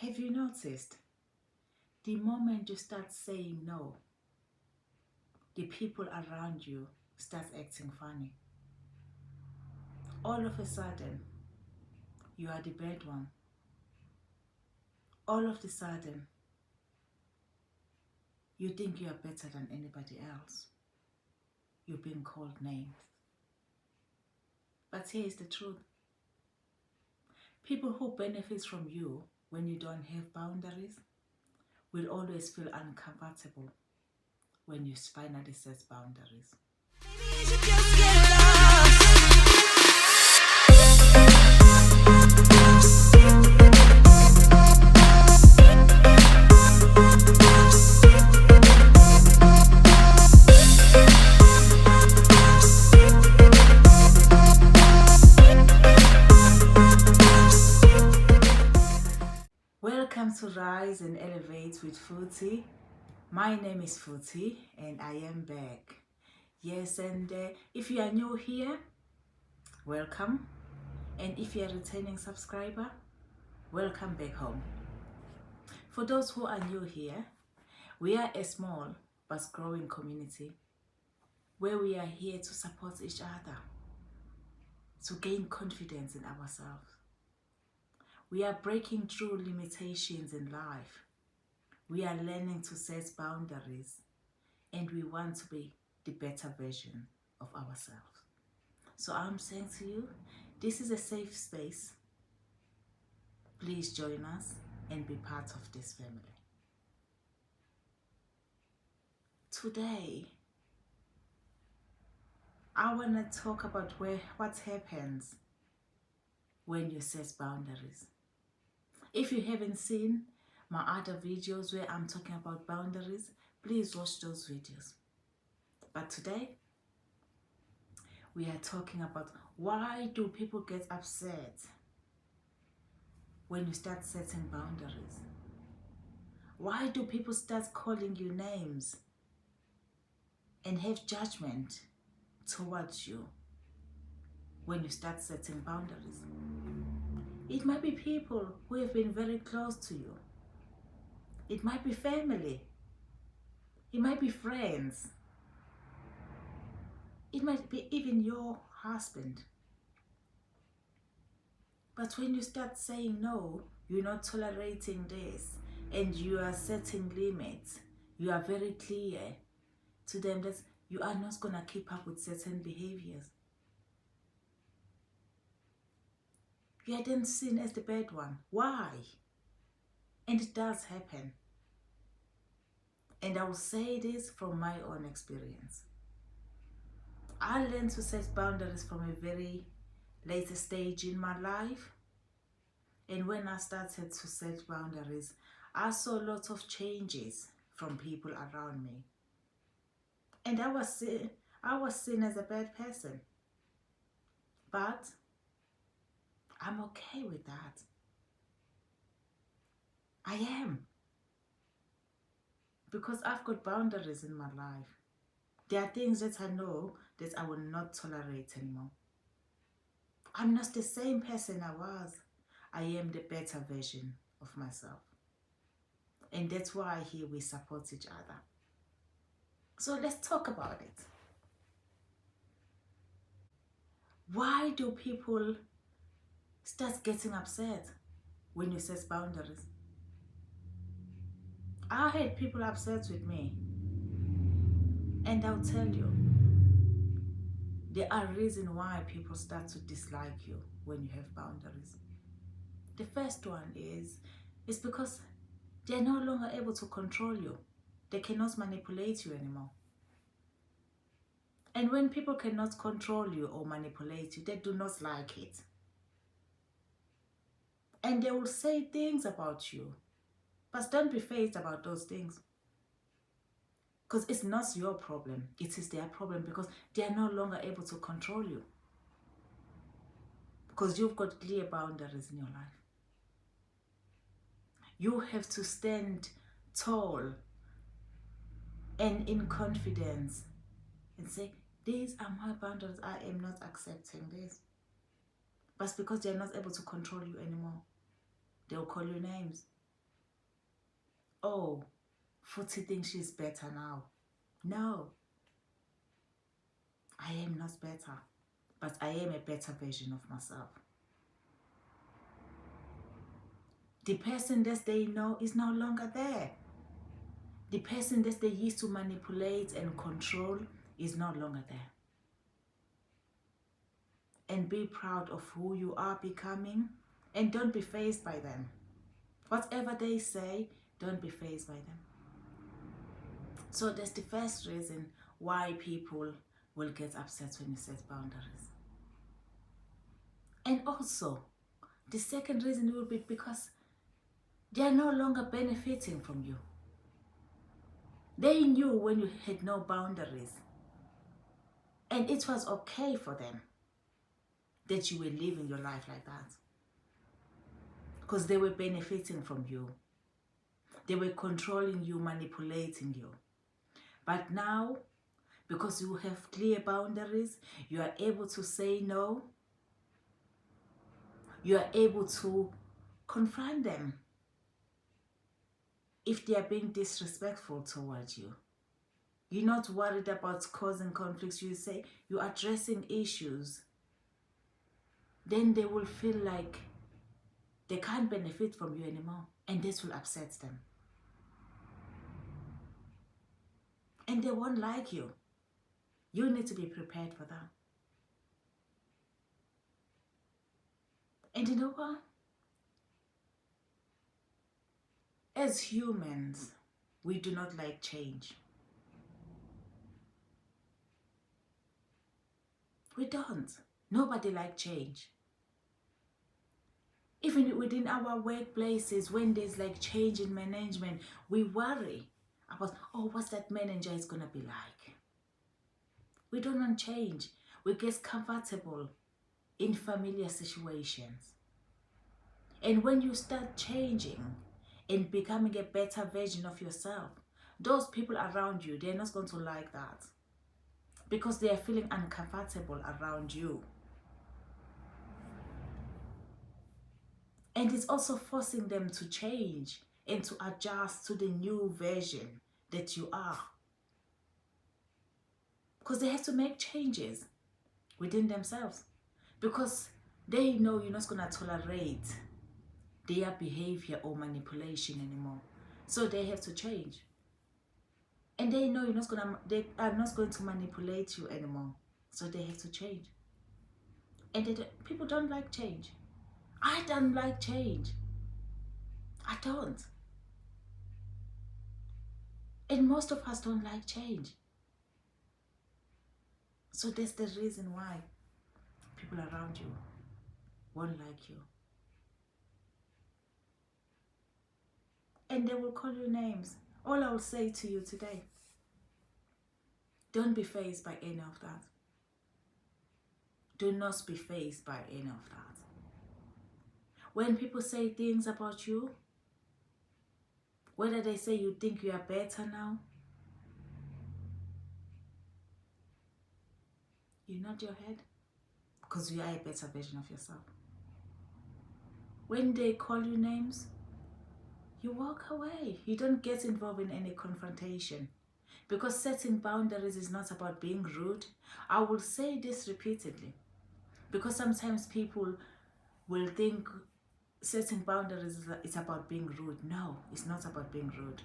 Have you noticed? The moment you start saying no, the people around you start acting funny. All of a sudden, you are the bad one. All of a sudden, you think you are better than anybody else. You're being called names. But here is the truth. People who benefit from you when you don't have boundaries will always feel uncomfortable when you finally set boundaries. Welcome to Rise and Elevate with 𝐓𝐇𝐄. My name is 𝐓𝐇𝐄 and I am back. Yes, and if you are new here, welcome. And if you are a returning subscriber, welcome back home. For those who are new here, we are a small but growing community where we are here to support each other, to gain confidence in ourselves. We are breaking through limitations in life. We are learning to set boundaries, and we want to be the better version of ourselves. So I'm saying to you, this is a safe space. Please join us and be part of this family. Today, I want to talk about what happens when you set boundaries. If you haven't seen my other videos where I'm talking about boundaries, please watch those videos. But today, we are talking about why do people get upset when you start setting boundaries? Why do people start calling you names and have judgment towards you when you start setting boundaries? It might be people who have been very close to you. It might be family. It might be friends. It might be even your husband. But when you start saying no, you're not tolerating this, and you are setting limits, you are very clear to them that you are not going to keep up with certain behaviors. You are then seen as the bad one. Why? And it does happen. And I will say this from my own experience. I learned to set boundaries from a very later stage in my life. And when I started to set boundaries, I saw lots of changes from people around me. And I was seen as a bad person. But I'm okay with that. I am. Because I've got boundaries in my life. There are things that I know that I will not tolerate anymore. I'm not the same person I was. I am the better version of myself. And that's why here we support each other. So let's talk about it. Why do people start getting upset when you set boundaries? I had people upset with me, and I'll tell you, there are reasons why people start to dislike you when you have boundaries. The first one is because they're no longer able to control you. They cannot manipulate you anymore. And when people cannot control you or manipulate you, they do not like it. And they will say things about you. But don't be fazed about those things. Because it's not your problem. It is their problem because they are no longer able to control you. Because you've got clear boundaries in your life. You have to stand tall and in confidence and say, these are my boundaries. I am not accepting this. But because they are not able to control you anymore, they will call you names. oh, 𝐓𝐇𝐄 thinks she's better now. No, I am not better, but I am a better version of myself. The person that they know is no longer there. The person that they used to manipulate and control is no longer there. And be proud of who you are becoming, and don't be fazed by them. Whatever they say, don't be fazed by them. So that's the first reason why people will get upset when you set boundaries. And also, the second reason will be because they are no longer benefiting from you. They knew when you had no boundaries, and it was okay for them that you were living your life like that, because they were benefiting from you. They were controlling you, manipulating you. But now, because you have clear boundaries, you are able to say no. You are able to confront them if they are being disrespectful towards you. You're not worried about causing conflicts. You say you're addressing issues. Then they will feel like they can't benefit from you anymore, and this will upset them. And they won't like you. You need to be prepared for that. And you know what? As humans, we do not like change. We don't. Nobody likes change. Even within our workplaces, when there's like change in management, we worry about, oh, what's that manager is going to be like? We don't want change. We get comfortable in familiar situations. And when you start changing and becoming a better version of yourself, those people around you, they're not going to like that, because they are feeling uncomfortable around you. And it's also forcing them to change and to adjust to the new version that you are. Because they have to make changes within themselves, because they know you're not going to tolerate their behavior or manipulation anymore. So they have to change. And they know they are not going to manipulate you anymore. So they have to change. And people don't like change. I don't like change. I don't. And most of us don't like change. So that's the reason why people around you won't like you. And they will call you names. All I will say to you today, don't be fazed by any of that. Do not be fazed by any of that. When people say things about you, whether they say you think you are better now, you nod your head, because you are a better version of yourself. When they call you names, you walk away. You don't get involved in any confrontation, because setting boundaries is not about being rude. I will say this repeatedly, because sometimes people will think setting boundaries is about being rude. No, it's not about being rude.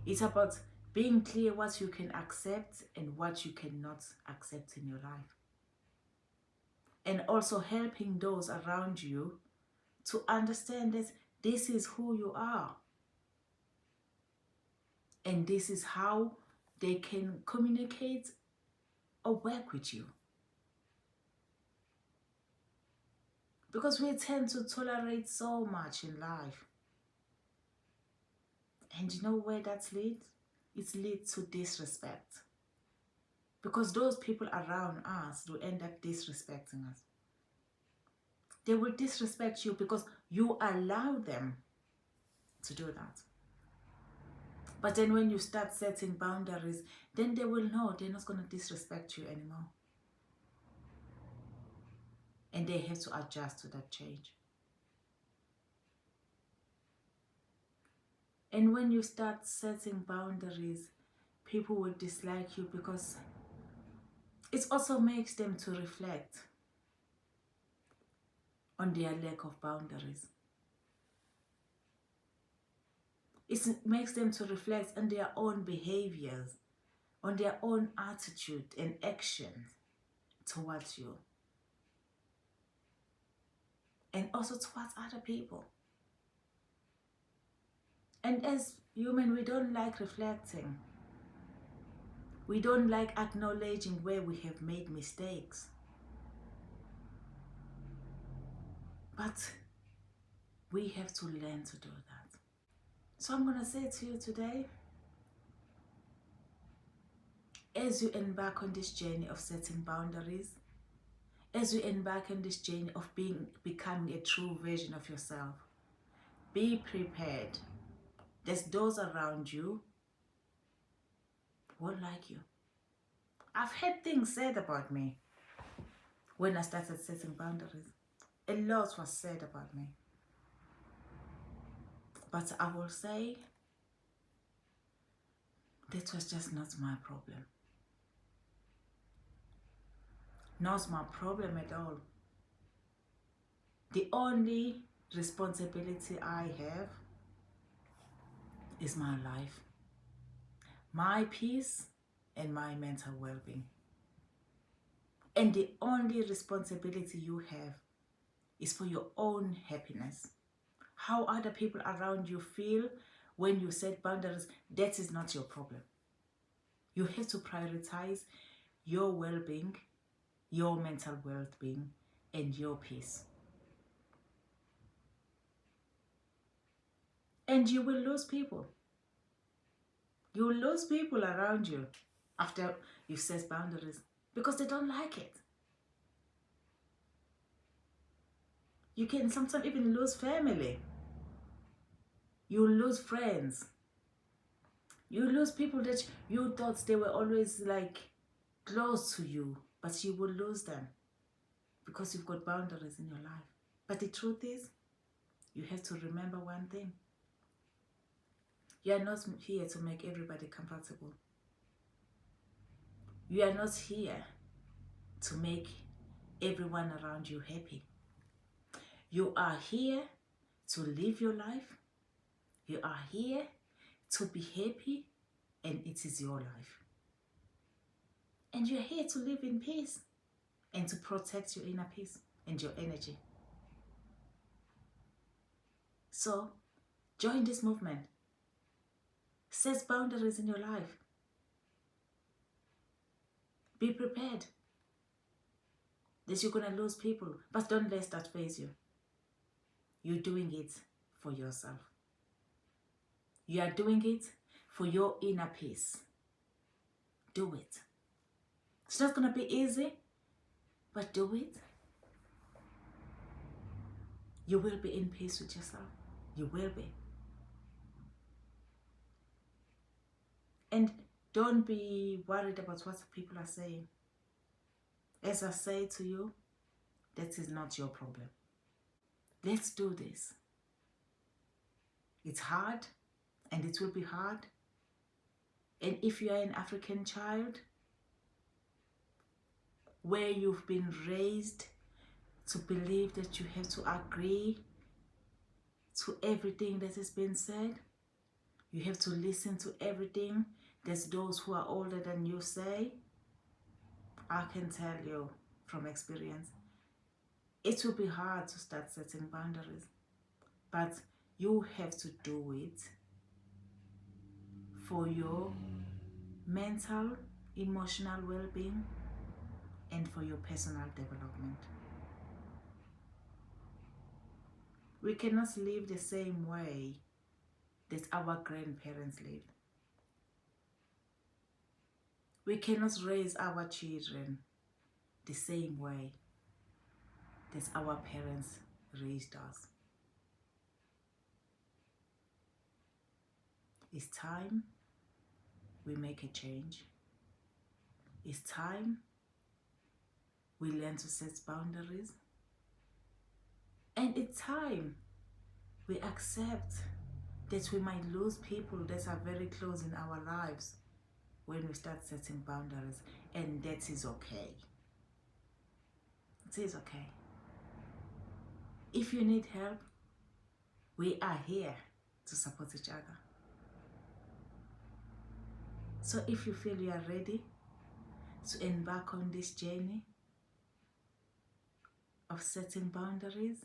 It's about being clear what you can accept and what you cannot accept in your life. And also helping those around you to understand that this is who you are. And this is how they can communicate or work with you. Because we tend to tolerate so much in life. And you know where that leads? It leads to disrespect. Because those people around us will end up disrespecting us. They will disrespect you because you allow them to do that. But then when you start setting boundaries, then they will know they're not going to disrespect you anymore. And they have to adjust to that change. And when you start setting boundaries, people will dislike you because it also makes them to reflect on their lack of boundaries. It makes them to reflect on their own behaviors, on their own attitude and actions towards you. And also towards other people. And as human, we don't like reflecting. We don't like acknowledging where we have made mistakes. But we have to learn to do that. So I'm going to say to you today, as you embark on this journey of setting boundaries, as you embark on this journey of becoming a true version of yourself, be prepared. There's those around you who won't like you. I've heard things said about me when I started setting boundaries. A lot was said about me. But I will say that was just not my problem. Not my problem at all. The only responsibility I have is my life, my peace, and my mental well-being. And the only responsibility you have is for your own happiness. How other people around you feel when you set boundaries, that is not your problem. You have to prioritize your well-being, your mental well-being, and your peace. And you will lose people. You will lose people around you after you set boundaries because they don't like it. You can sometimes even lose family. You lose friends. You lose people that you thought they were always like close to you, but you will lose them because you've got boundaries in your life. But the truth is, you have to remember one thing. You are not here to make everybody comfortable. You are not here to make everyone around you happy. You are here to live your life. You are here to be happy, and it is your life. And you're here to live in peace and to protect your inner peace and your energy. So, join this movement. Set boundaries in your life. Be prepared that you're going to lose people, but don't let that phase you. You're doing it for yourself. You are doing it for your inner peace. Do it. It's not going to be easy, but do it. You will be in peace with yourself. You will be. And don't be worried about what people are saying. As I say to you, that is not your problem. Let's do this. It's hard, and it will be hard. And if you are an African child, where you've been raised to believe that you have to agree to everything that has been said, you have to listen to everything that those who are older than you say, I can tell you from experience, it will be hard to start setting boundaries, but you have to do it for your mental, emotional well-being and for your personal development. We cannot live the same way that our grandparents lived. We cannot raise our children the same way that our parents raised us. It's time we make a change. It's time we learn to set boundaries. And it's time we accept that we might lose people that are very close in our lives when we start setting boundaries, and that is okay. It is okay. If you need help, we are here to support each other. So if you feel you are ready to embark on this journey of setting boundaries,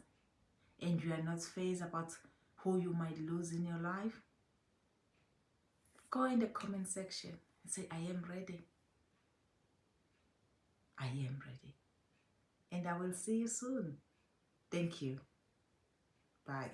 and you are not phased about who you might lose in your life, go in the comment section and say, I am ready. I am ready. And I will see you soon. Thank you. Bye.